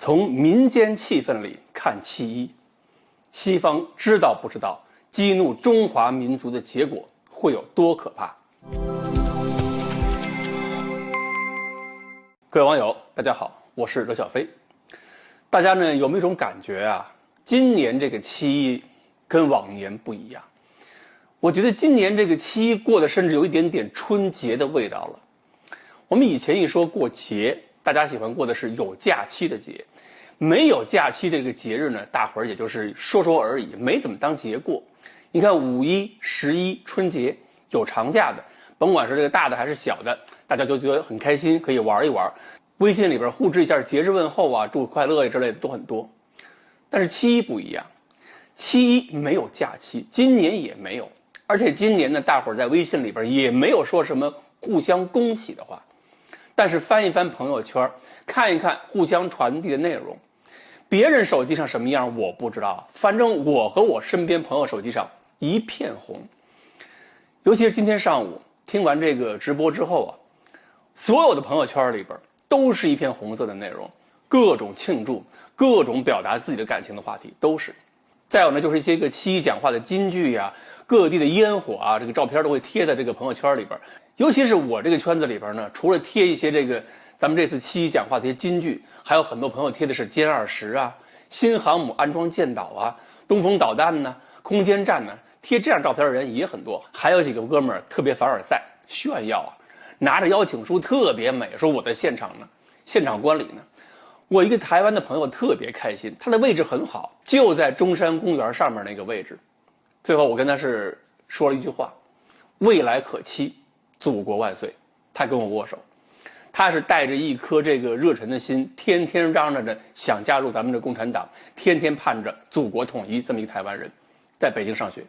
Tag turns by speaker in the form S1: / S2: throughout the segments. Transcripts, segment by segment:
S1: 从民间气氛里看7·11，西方知道不知道激怒中华民族的结果会有多可怕？各位网友，大家好，我是罗小飞。大家呢有没有一种感觉啊？今年这个7·11跟往年不一样。我觉得今年这个7·11过得甚至有一点点春节的味道了。我们以前一说过节，大家喜欢过的是有假期的节，没有假期这个节日呢，大伙儿也就是说说而已，没怎么当节过。你看5·1、11、春节有长假的，甭管是这个大的还是小的，大家就觉得很开心，可以玩一玩。微信里边互致一下节日问候啊，祝快乐呀之类的都很多。但是7·11不一样，7·11没有假期，今年也没有，而且今年呢，大伙儿在微信里边也没有说什么互相恭喜的话。但是翻一翻朋友圈，看一看互相传递的内容，别人手机上什么样我不知道，反正我和我身边朋友手机上一片红。尤其是今天上午听完这个直播之后啊，所有的朋友圈里边都是一片红色的内容，各种庆祝，各种表达自己的感情的话题都是。再有呢，就是一些个7·11讲话的金句呀，各地的烟火啊，这个照片都会贴在这个朋友圈里边。尤其是我这个圈子里边呢，除了贴一些这个咱们这次7·11讲话的一些金句，还有很多朋友贴的是歼20啊、新航母安装舰岛啊、东风导弹呢、空间站呢，贴这样照片的人也很多。还有几个哥们儿特别凡尔赛炫耀啊，拿着邀请书特别美，说我在现场呢，现场观礼呢。我一个台湾的朋友特别开心，他的位置很好，就在中山公园上面那个位置。最后我跟他是说了一句话：未来可期，祖国万岁。他跟我握手，他是带着一颗这个热忱的心，天天嚷嚷着想加入咱们的共产党，天天盼着祖国统一，这么一个台湾人，在北京上学。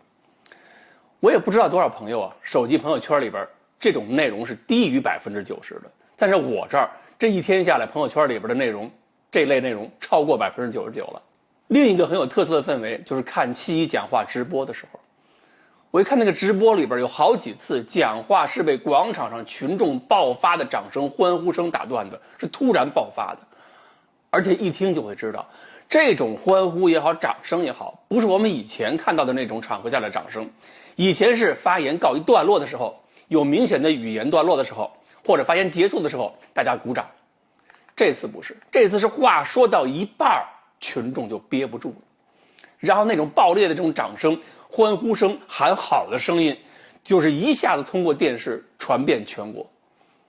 S1: 我也不知道多少朋友啊，手机朋友圈里边这种内容是低于90%的，但是我这儿这一天下来，朋友圈里边的内容，这类内容超过99%了。另一个很有特色的氛围就是看7·11讲话直播的时候，我一看那个直播里边有好几次讲话是被广场上群众爆发的掌声、欢呼声打断的，是突然爆发的，而且一听就会知道，这种欢呼也好，掌声也好，不是我们以前看到的那种场合下的掌声。以前是发言告一段落的时候，有明显的语言段落的时候，或者发言结束的时候，大家鼓掌。这次不是，这次是话说到一半，群众就憋不住了，然后那种爆裂的这种掌声、欢呼声、喊好的声音，就是一下子通过电视传遍全国，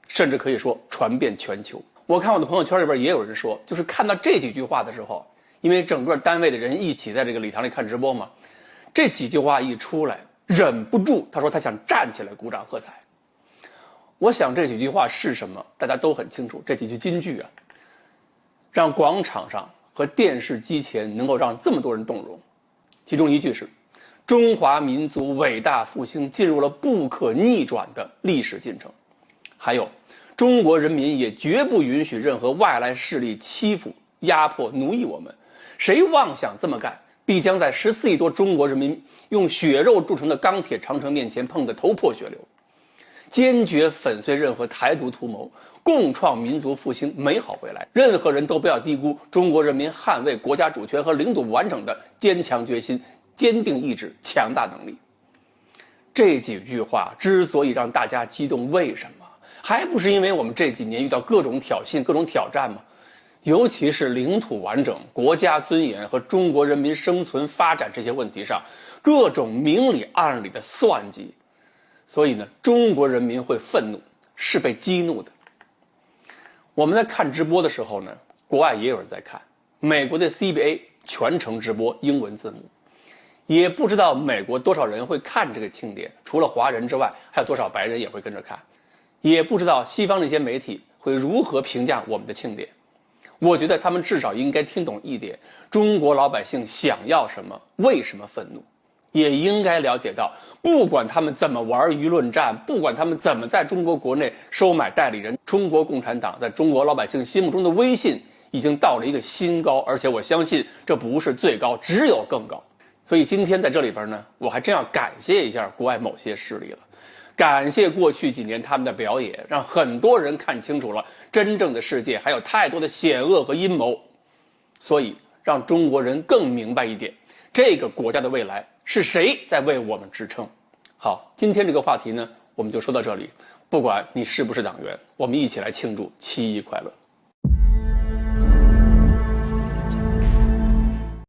S1: 甚至可以说传遍全球。我看我的朋友圈里边也有人说，就是看到这几句话的时候，因为整个单位的人一起在这个礼堂里看直播嘛，这几句话一出来，忍不住他说他想站起来鼓掌喝彩。我想这几句话是什么，大家都很清楚。这几句金句啊，让广场上和电视机前能够让这么多人动容。其中一句是：中华民族伟大复兴进入了不可逆转的历史进程。还有，中国人民也绝不允许任何外来势力欺负、压迫、奴役我们。谁妄想这么干，必将在14亿多中国人民用血肉铸成的钢铁长城面前碰得头破血流。坚决粉碎任何台独图谋，共创民族复兴美好未来。任何人都不要低估中国人民捍卫国家主权和领土完整的坚强决心、坚定意志、强大能力。这几句话之所以让大家激动，为什么？还不是因为我们这几年遇到各种挑衅、各种挑战吗？尤其是领土完整、国家尊严和中国人民生存发展这些问题上，各种明里暗里的算计。所以呢，中国人民会愤怒，是被激怒的。我们在看直播的时候呢，国外也有人在看，美国的 CBA 全程直播，英文字幕。也不知道美国多少人会看这个庆典，除了华人之外，还有多少白人也会跟着看。也不知道西方那些媒体会如何评价我们的庆典。我觉得他们至少应该听懂一点，中国老百姓想要什么，为什么愤怒。也应该了解到，不管他们怎么玩舆论战，不管他们怎么在中国国内收买代理人，中国共产党在中国老百姓心目中的威信已经到了一个新高，而且我相信这不是最高，只有更高。所以今天在这里边呢，我还真要感谢一下国外某些势力了，感谢过去几年他们的表演，让很多人看清楚了真正的世界还有太多的险恶和阴谋。所以让中国人更明白一点，这个国家的未来是谁在为我们支撑。好，今天这个话题呢，我们就说到这里。不管你是不是党员，我们一起来庆祝7·1快乐。